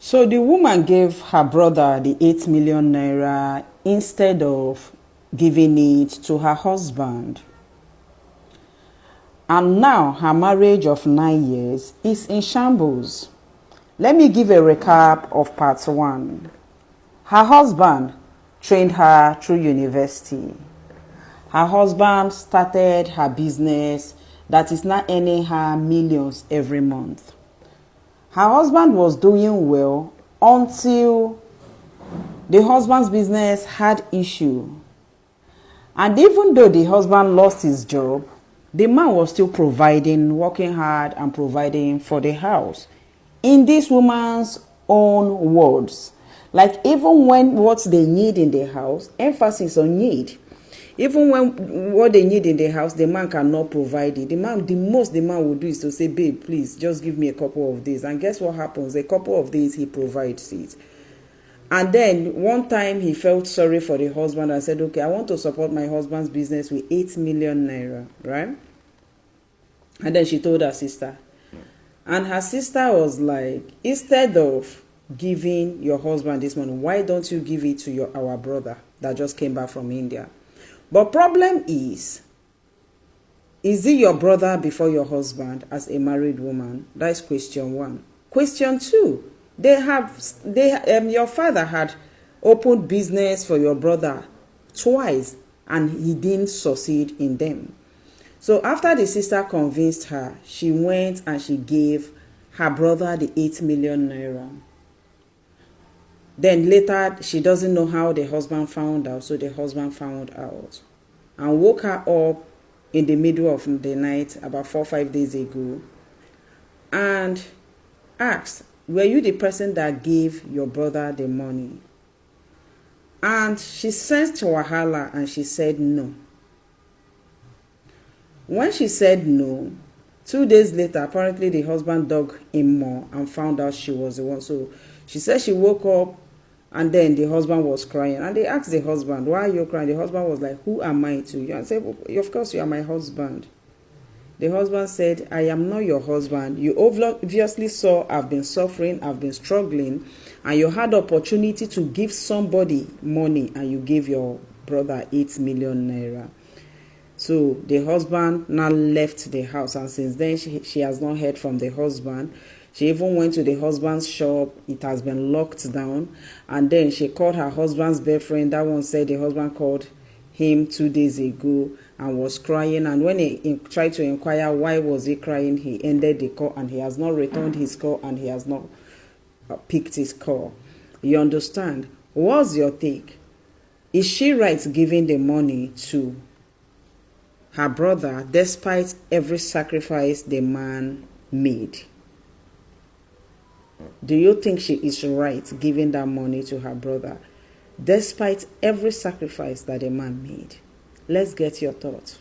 So the woman gave her brother the 8 million naira instead of giving it to her husband. And now her marriage of 9 years is in shambles. Let me give a recap of part 1. Her husband trained her through university. Her husband started her business that is now earning her millions every month. Her husband was doing well until the husband's business had issue. And even though the husband lost his job, the man was still providing, working hard and providing for the house. In this woman's own words, like even when what they need in the house, emphasis on need. Even when what they need in the house, the man cannot provide it. The most the man will do is to say, babe, please just give me a couple of days. And guess what happens? A couple of days he provides it. And then one time he felt sorry for the husband and said, okay, I want to support my husband's business with 8 million naira, right? And then she told her sister. And her sister was like, instead of giving your husband this money, why don't you give it to our brother that just came back from India? But problem is it your brother before your husband as a married woman? That's question 1. Question 2, your father had opened business for your brother twice and he didn't succeed in them. So after the sister convinced her, she went and she gave her brother the 8 million naira. Then later, she doesn't know how the husband found out, so the husband found out and woke her up in the middle of the night about 4 or 5 days ago and asked, were you the person that gave your brother the money? And she sensed wahala and she said no. When she said no, 2 days later, apparently the husband dug in more and found out she was the one. So she said she woke up and then the husband was crying. And they asked the husband, why are you crying? The husband was like, who am I to you? And said, well, of course you are my husband. The husband said, I am not your husband. You obviously saw I've been suffering, I've been struggling, and you had the opportunity to give somebody money and you gave your brother 8 million naira. So the husband now left the house, and since then she has not heard from the husband. She even went to the husband's shop. It has been locked down. And then she called her husband's boyfriend. That one said the husband called him 2 days ago and was crying. And when he tried to inquire why was he crying, he ended the call and he has not returned his call and he has not picked his call. You understand? What's your take? Is she right giving the money to her brother despite every sacrifice the man made? Do you think she is right giving that money to her brother despite every sacrifice that the man made? Let's get your thoughts.